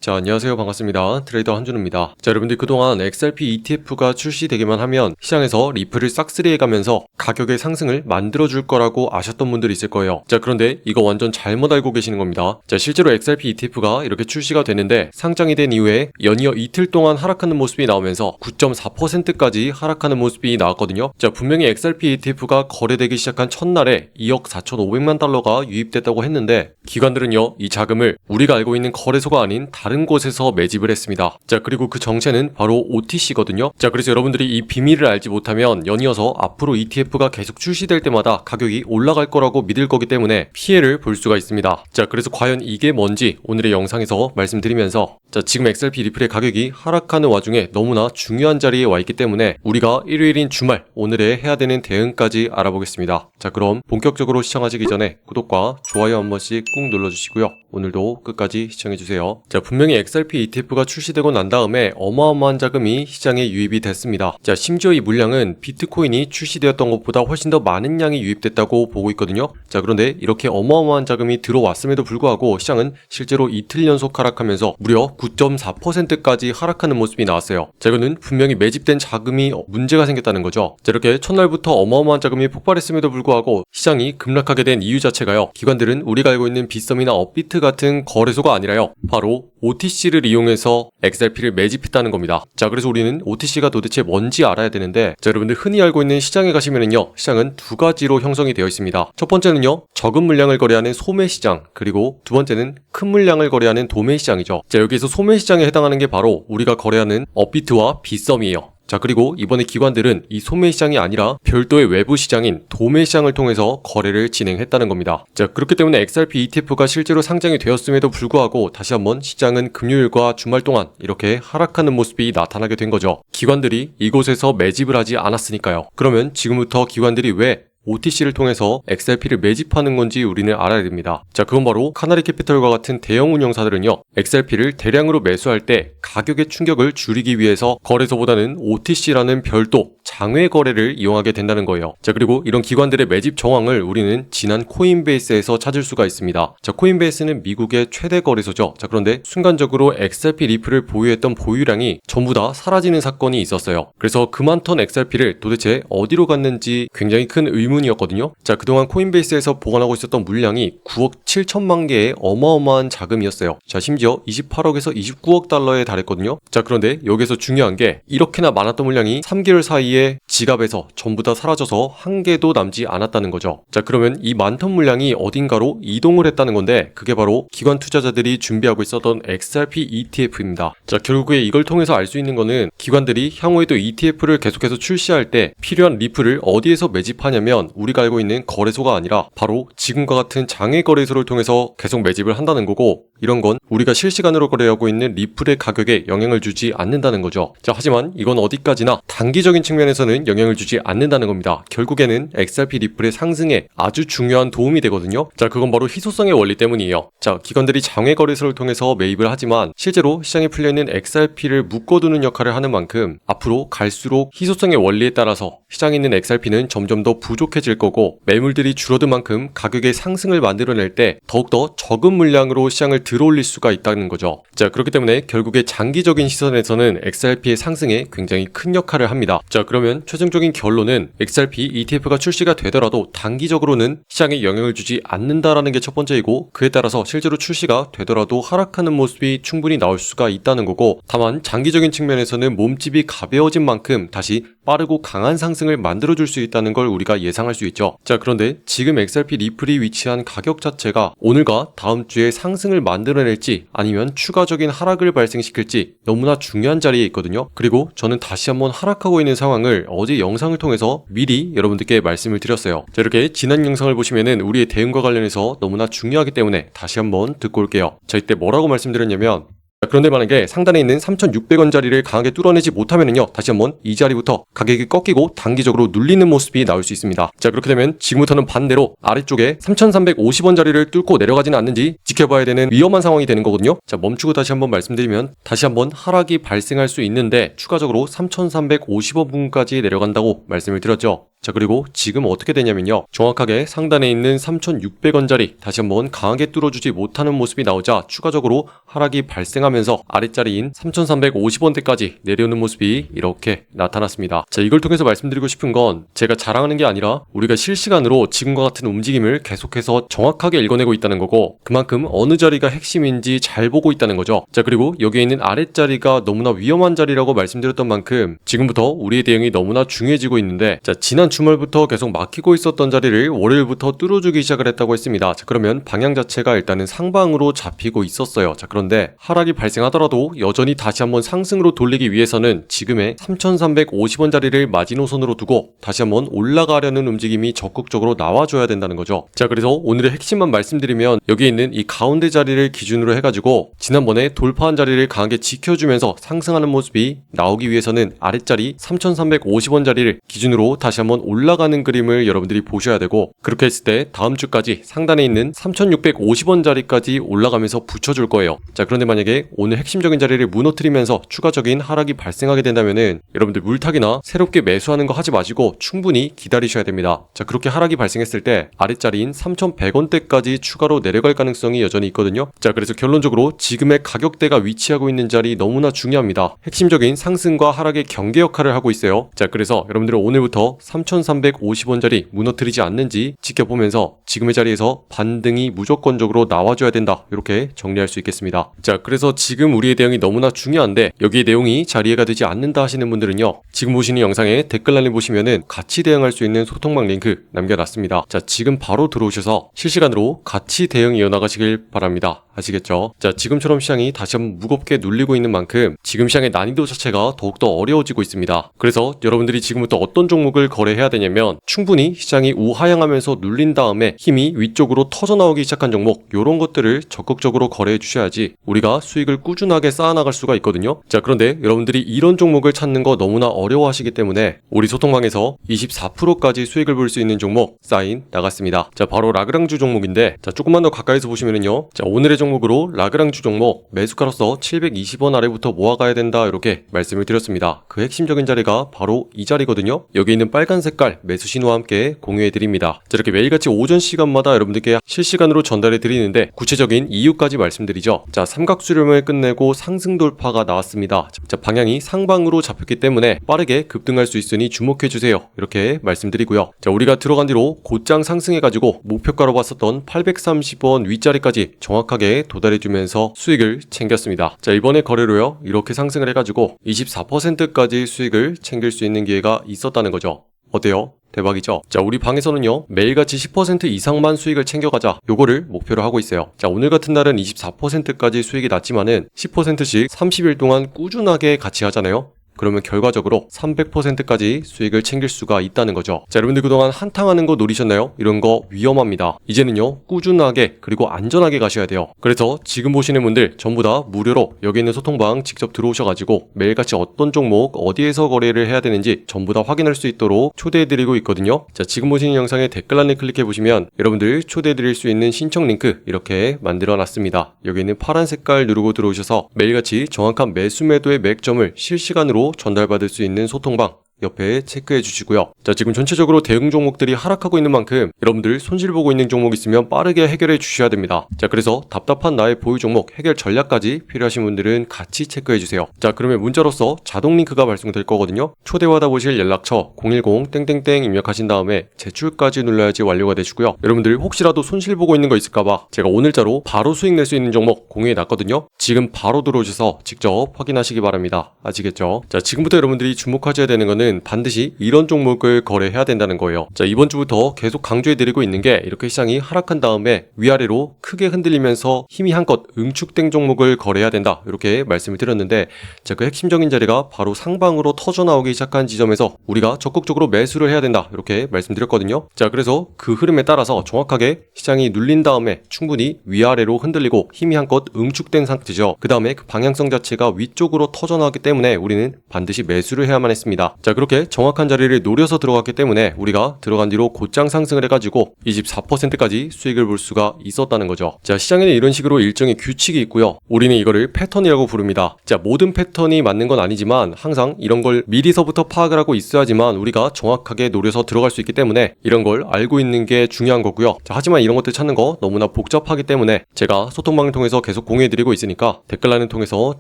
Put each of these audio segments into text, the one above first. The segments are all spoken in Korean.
자, 안녕하세요. 반갑습니다. 트레이더 한준우입니다. 자, 여러분들 그동안 XRP ETF가 출시되기만 하면 시장에서 리플을 싹쓸이해 가면서 가격의 상승을 만들어줄 거라고 아셨던 분들이 있을 거예요. 자, 그런데 이거 완전 잘못 알고 계시는 겁니다. 자, 실제로 XRP ETF가 이렇게 출시가 됐는데 상장이 된 이후에 연이어 이틀 동안 하락하는 모습이 나오면서 9.4%까지 하락하는 모습이 나왔거든요. 자, 분명히 XRP ETF가 거래되기 시작한 첫날에 2억 4,500만 달러가 유입됐다고 했는데 기관들은요, 이 자금을 우리가 알고 있는 거래소가 아닌 다른 곳에서 매집을 했습니다. 자, 그리고 그 정체는 바로 OTC거든요. 자, 그래서 여러분들이 이 비밀을 알지 못하면 연이어서 앞으로 ETF가 계속 출시될 때마다 가격이 올라갈 거라고 믿을 거기 때문에 피해를 볼 수가 있습니다. 자, 그래서 과연 이게 뭔지 오늘의 영상에서 말씀드리면서 자, 지금 XRP 리플의 가격이 하락하는 와중에 너무나 중요한 자리에 와 있기 때문에 우리가 일요일인 주말 오늘에 해야 되는 대응까지 알아보겠습니다. 자, 그럼 본격적으로 시청하시기 전에 구독과 좋아요 한 번씩 꾹 눌러주시고요. 오늘도 끝까지 시청해주세요. 자, 분명히 XRP ETF가 출시되고 난 다음에 어마어마한 자금이 시장에 유입이 됐습니다. 자, 심지어 이 물량은 비트코인이 출시되었던 것보다 훨씬 더 많은 양이 유입됐다고 보고 있거든요. 자, 그런데 이렇게 어마어마한 자금이 들어왔음에도 불구하고 시장은 실제로 이틀 연속 하락하면서 무려 9.4%까지 하락하는 모습이 나왔어요. 자, 이거는 분명히 매집된 자금이 문제가 생겼다는 거죠. 자, 이렇게 첫날부터 어마어마한 자금이 폭발했음에도 불구하고 시장이 급락하게 된 이유 자체가요, 기관들은 우리가 알고 있는 빗썸이나 업비트 같은 거래소가 아니라요, 바로 OTC를 이용해서 XRP를 매집했다는 겁니다. 자, 그래서 우리는 OTC가 도대체 뭔지 알아야 되는데, 자, 여러분들 흔히 알고 있는 시장에 가시면은요, 시장은 두 가지로 형성이 되어 있습니다. 첫 번째는요, 적은 물량을 거래하는 소매 시장, 그리고 두 번째는 큰 물량을 거래하는 도매 시장이죠. 자, 여기서 소매 시장에 해당하는 게 바로 우리가 거래하는 업비트와 빗썸이에요. 자, 그리고 이번에 기관들은 이 소매 시장이 아니라 별도의 외부 시장인 도매 시장을 통해서 거래를 진행했다는 겁니다. 자, 그렇기 때문에 XRP ETF가 실제로 상장이 되었음에도 불구하고 다시 한번 시장은 금요일과 주말 동안 이렇게 하락하는 모습이 나타나게 된 거죠. 기관들이 이곳에서 매집을 하지 않았으니까요. 그러면 지금부터 기관들이 왜 OTC를 통해서 XRP를 매집하는 건지 우리는 알아야 됩니다. 자, 그건 바로 카나리 캐피털과 같은 대형 운용사들은요, XRP를 대량으로 매수할 때 가격의 충격을 줄이기 위해서 거래소보다는 OTC라는 별도 장외 거래를 이용하게 된다는 거예요. 자, 그리고 이런 기관들의 매집 정황을 우리는 지난 코인베이스에서 찾을 수가 있습니다. 자, 코인베이스는 미국의 최대 거래소죠. 자, 그런데 순간적으로 XRP 리플을 보유했던 보유량이 전부 다 사라지는 사건이 있었어요. 그래서 그 많던 XRP를 도대체 어디로 갔는지 굉장히 큰 의문이었거든요. 자, 그동안 코인베이스에서 보관하고 있었던 물량이 9억 7천만 개의 어마어마한 자금이었어요. 자, 심지어 28억에서 29억 달러에 달했거든요. 자, 그런데 여기서 중요한 게 이렇게나 많았던 물량이 3개월 사이에 지갑에서 전부 다 사라져서 한 개도 남지 않았다는 거죠. 자, 그러면 이 많던 물량이 어딘가로 이동을 했다는 건데 그게 바로 기관 투자자들이 준비하고 있었던 XRP ETF입니다. 자, 결국에 이걸 통해서 알 수 있는 거는 기관들이 향후에도 ETF를 계속해서 출시할 때 필요한 리플을 어디에서 매집하냐면 우리가 알고 있는 거래소가 아니라 바로 지금과 같은 장외 거래소를 통해서 계속 매집을 한다는 거고, 이런 건 우리가 실시간으로 거래하고 있는 리플의 가격에 영향을 주지 않는다는 거죠. 자, 하지만 이건 어디까지나 단기적인 측면에서는 영향을 주지 않는다는 겁니다. 결국에는 XRP 리플의 상승에 아주 중요한 도움이 되거든요. 자, 그건 바로 희소성의 원리 때문이에요. 자, 기관들이 장외 거래소를 통해서 매입을 하지만 실제로 시장에 풀려있는 XRP를 묶어두는 역할을 하는 만큼 앞으로 갈수록 희소성의 원리에 따라서 시장에 있는 XRP는 점점 더 부족해질 거고, 매물들이 줄어든 만큼 가격의 상승을 만들어낼 때 더욱더 적은 물량으로 시장을 들어올릴 수가 있다는 거죠. 자, 그렇기 때문에 결국에 장기적인 시선에서는 XRP의 상승에 굉장히 큰 역할을 합니다. 자, 그러면 최종적인 결론은 XRP ETF가 출시가 되더라도 단기적으로는 시장에 영향을 주지 않는다라는 게 첫 번째이고, 그에 따라서 실제로 출시가 되더라도 하락하는 모습이 충분히 나올 수가 있다는 거고, 다만 장기적인 측면에서는 몸집이 가벼워진 만큼 다시 빠르고 강한 상승을 만들어줄 수 있다는 걸 우리가 예상할 수 있죠. 자, 그런데 지금 XRP 리플이 위치한 가격 자체가 오늘과 다음 주에 상승을 만들어낼지 아니면 추가적인 하락을 발생시킬지 너무나 중요한 자리에 있거든요. 그리고 저는 다시 한번 하락하고 있는 상황을 어제 영상을 통해서 미리 여러분들께 말씀을 드렸어요. 자, 이렇게 지난 영상을 보시면은 우리의 대응과 관련해서 너무나 중요하기 때문에 다시 한번 듣고 올게요. 자, 이때 뭐라고 말씀드렸냐면, 그런데 만약에 상단에 있는 3,600원짜리를 강하게 뚫어내지 못하면은요, 다시 한번 이 자리부터 가격이 꺾이고 단기적으로 눌리는 모습이 나올 수 있습니다. 자, 그렇게 되면 지금부터는 반대로 아래쪽에 3,350원짜리를 뚫고 내려가지는 않는지 지켜봐야 되는 위험한 상황이 되는 거거든요. 자, 멈추고 다시 한번 말씀드리면 다시 한번 하락이 발생할 수 있는데 추가적으로 3,350원 부근까지 내려간다고 말씀을 드렸죠. 자, 그리고 지금 어떻게 되냐면요. 정확하게 상단에 있는 3,600원짜리 다시 한번 강하게 뚫어주지 못하는 모습이 나오자 추가적으로 하락이 발생하면서 아랫자리인 3,350원대까지 내려오는 모습이 이렇게 나타났습니다. 자, 이걸 통해서 말씀드리고 싶은 건 제가 자랑하는 게 아니라 우리가 실시간으로 지금과 같은 움직임을 계속해서 정확하게 읽어내고 있다는 거고, 그만큼 어느 자리가 핵심인지 잘 보고 있다는 거죠. 자, 그리고 여기에 있는 아랫자리가 너무나 위험한 자리라고 말씀드렸던 만큼 지금부터 우리의 대응이 너무나 중요해지고 있는데, 자, 지난 주말부터 계속 막히고 있었던 자리를 월요일부터 뚫어주기 시작을 했다고 했습니다. 자, 그러면 방향 자체가 일단은 상방으로 잡히고 있었어요. 자, 그런데 하락이 발생하더라도 여전히 다시 한번 상승으로 돌리기 위해서는 지금의 3,350원 자리를 마지노선으로 두고 다시 한번 올라가려는 움직임이 적극적으로 나와줘야 된다는 거죠. 자, 그래서 오늘의 핵심만 말씀드리면 여기에 있는 이 가운데 자리를 기준으로 해가지고 지난번에 돌파한 자리를 강하게 지켜주면서 상승하는 모습이 나오기 위해서는 아랫자리 3,350원 자리를 기준으로 다시 한번 올라가는 그림을 여러분들이 보셔야 되고, 그렇게 했을 때 다음 주까지 상단에 있는 3,650원 자리까지 올라가면서 붙여줄 거예요. 자, 그런데 만약에 오늘 핵심적인 자리를 무너뜨리면서 추가적인 하락이 발생하게 된다면은 여러분들 물타기나 새롭게 매수하는 거 하지 마시고 충분히 기다리셔야 됩니다. 자, 그렇게 하락이 발생했을 때 아랫자리인 3,100원대까지 추가로 내려갈 가능성이 여전히 있거든요. 자, 그래서 결론적으로 지금의 가격대가 위치하고 있는 자리 너무나 중요합니다. 핵심적인 상승과 하락의 경계 역할을 하고 있어요. 자, 그래서 여러분들은 오늘부터 3,350원짜리 무너뜨리지 않는지 지켜보면서 지금의 자리에서 반등이 무조건적으로 나와줘야 된다, 이렇게 정리할 수 있겠습니다. 자, 그래서 지금 우리의 대응이 너무나 중요한데 여기에 내용이 잘 이해가 되지 않는다 하시는 분들은요, 지금 보시는 영상에 댓글란에 보시면은 같이 대응할 수 있는 소통방 링크 남겨놨습니다. 자, 지금 바로 들어오셔서 실시간으로 같이 대응 이어나가시길 바랍니다. 아시겠죠? 자, 지금처럼 시장이 다시 한번 무겁게 눌리고 있는 만큼 지금 시장의 난이도 자체가 더욱더 어려워지고 있습니다. 그래서 여러분들이 지금부터 어떤 종목을 거래해야 되냐면, 충분히 시장이 우하향하면서 눌린 다음에 힘이 위쪽으로 터져나오기 시작한 종목, 이런 것들을 적극적으로 거래해 주셔야지 우리가 수익을 꾸준하게 쌓아나갈 수가 있거든요. 자, 그런데 여러분들이 이런 종목을 찾는 거 너무나 어려워하시기 때문에 우리 소통방에서 24%까지 수익을 볼 수 있는 종목 사인 나갔습니다. 자, 바로 라그랑주 종목인데, 자, 조금만 더 가까이서 보시면은요, 자, 오늘의 종목으로 라그랑주 종목 매수가로서 720원 아래부터 모아가야 된다, 이렇게 말씀을 드렸습니다. 그 핵심적인 자리가 바로 이 자리거든요. 여기 있는 빨간 색깔 매수 신호와 함께 공유해 드립니다. 자, 이렇게 매일같이 오전 시간마다 여러분들께 실시간으로 전달해 드리는데 구체적인 이유까지 말씀드리죠. 자, 삼각수렴을 끝내고 상승 돌파가 나왔습니다. 자, 방향이 상방으로 잡혔기 때문에 빠르게 급등할 수 있으니 주목해 주세요, 이렇게 말씀드리고요. 자, 우리가 들어간 뒤로 곧장 상승해가지고 목표가로 봤었던 830원 윗자리까지 정확하게 도달해주면서 수익을 챙겼습니다. 자, 이번에 거래로요, 이렇게 상승을 해가지고 24%까지 수익을 챙길 수 있는 기회가 있었다는 거죠. 어때요? 대박이죠? 자, 우리 방에서는요, 매일같이 10% 이상만 수익을 챙겨가자, 요거를 목표로 하고 있어요. 자, 오늘 같은 날은 24%까지 수익이 났지만은 10%씩 30일 동안 꾸준하게 같이 하잖아요. 그러면 결과적으로 300%까지 수익을 챙길 수가 있다는 거죠. 자, 여러분들 그동안 한탕하는 거 노리셨나요? 이런 거 위험합니다. 이제는요, 꾸준하게 그리고 안전하게 가셔야 돼요. 그래서 지금 보시는 분들 전부 다 무료로 여기 있는 소통방 직접 들어오셔가지고 매일같이 어떤 종목 어디에서 거래를 해야 되는지 전부 다 확인할 수 있도록 초대해드리고 있거든요. 자, 지금 보시는 영상에 댓글란을 클릭해보시면 여러분들 초대해드릴 수 있는 신청 링크 이렇게 만들어놨습니다. 여기 있는 파란 색깔 누르고 들어오셔서 매일같이 정확한 매수 매도의 맥점을 실시간으로 전달받을 수 있는 소통방 옆에 체크해 주시고요. 자, 지금 전체적으로 대응 종목들이 하락하고 있는 만큼 여러분들 손실 보고 있는 종목 있으면 빠르게 해결해 주셔야 됩니다. 자, 그래서 답답한 나의 보유 종목 해결 전략까지 필요하신 분들은 같이 체크해 주세요. 자, 그러면 문자로서 자동 링크가 발송될 거거든요. 초대받아 보실 연락처 010 입력하신 다음에 제출까지 눌러야지 완료가 되시고요. 여러분들 혹시라도 손실 보고 있는 거 있을까봐 제가 오늘자로 바로 수익 낼 수 있는 종목 공유해 놨거든요. 지금 바로 들어오셔서 직접 확인하시기 바랍니다. 아시겠죠? 자, 지금부터 여러분들이 주목하셔야 되는 거는 반드시 이런 종목을 거래해야 된다는 거예요. 자, 이번 주부터 계속 강조해드리고 있는 게, 이렇게 시장이 하락한 다음에 위아래로 크게 흔들리면서 힘이 한껏 응축된 종목을 거래해야 된다, 이렇게 말씀을 드렸는데, 자, 그 핵심적인 자리가 바로 상방으로 터져나오기 시작한 지점에서 우리가 적극적으로 매수를 해야 된다, 이렇게 말씀드렸거든요. 자, 그래서 그 흐름에 따라서 정확하게 시장이 눌린 다음에 충분히 위아래로 흔들리고 힘이 한껏 응축된 상태죠. 그 다음에 그 방향성 자체가 위쪽으로 터져나왔기 때문에 우리는 반드시 매수를 해야만 했습니다. 자, 그렇게 정확한 자리를 노려서 들어갔기 때문에 우리가 들어간 뒤로 곧장 상승을 해가지고 24%까지 수익을 볼 수가 있었다는 거죠. 자, 시장에는 이런 식으로 일정의 규칙이 있고요. 우리는 이거를 패턴이라고 부릅니다. 자, 모든 패턴이 맞는 건 아니지만 항상 이런 걸 미리서부터 파악을 하고 있어야지만 우리가 정확하게 노려서 들어갈 수 있기 때문에 이런 걸 알고 있는 게 중요한 거고요. 자, 하지만 이런 것들 찾는 거 너무나 복잡하기 때문에 제가 소통방을 통해서 계속 공유해드리고 있으니까 댓글란을 통해서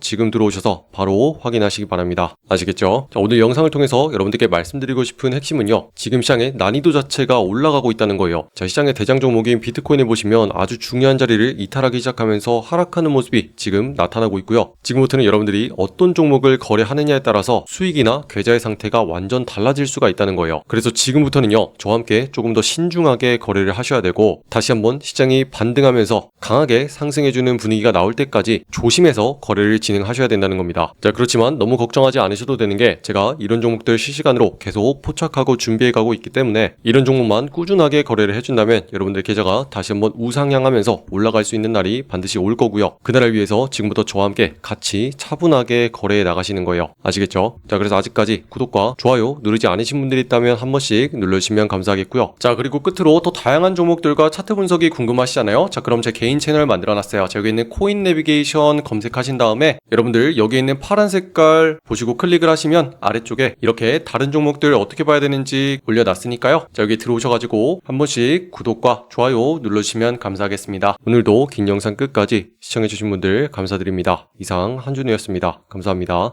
지금 들어오셔서 바로 확인하시기 바랍니다. 아시겠죠? 자, 오늘 영상을 통해서 여러분들께 말씀드리고 싶은 핵심은요. 지금 시장의 난이도 자체가 올라가고 있다는 거예요. 자, 시장의 대장 종목인 비트코인을 보시면 아주 중요한 자리를 이탈하기 시작하면서 하락하는 모습이 지금 나타나고 있고요. 지금부터는 여러분들이 어떤 종목을 거래하느냐에 따라서 수익이나 계좌의 상태가 완전 달라질 수가 있다는 거예요. 그래서 지금부터는요. 저와 함께 조금 더 신중하게 거래를 하셔야 되고 다시 한번 시장이 반등하면서 강하게 상승해주는 분위기가 나올 때까지 조심해서 거래를 진행하셔야 된다는 겁니다. 자, 그렇지만 너무 걱정하지 않으셔도 되는 게 제가 이런 종목들 실시간으로 계속 포착하고 준비해가고 있기 때문에 이런 종목만 꾸준하게 거래를 해준다면 여러분들 계좌가 다시 한번 우상향하면서 올라갈 수 있는 날이 반드시 올 거고요. 그날을 위해서 지금부터 저와 함께 같이 차분하게 거래해 나가시는 거예요. 아시겠죠? 자, 그래서 아직까지 구독과 좋아요 누르지 않으신 분들이 있다면 한 번씩 눌러주시면 감사하겠고요. 자, 그리고 끝으로 더 다양한 종목들과 차트 분석이 궁금하시잖아요. 자, 그럼 제 개인 채널 만들어놨어요. 자, 여기 있는 코인 내비게이션 검색하신 다음에 여러분들 여기 있는 파란 색깔 보시고 클릭을 하시면 아래쪽에 이렇게 다른 종목들 어떻게 봐야 되는지 올려놨으니까요. 자, 여기 들어오셔가지고 한 번씩 구독과 좋아요 눌러주시면 감사하겠습니다. 오늘도 긴 영상 끝까지 시청해주신 분들 감사드립니다. 이상 한준우였습니다. 감사합니다.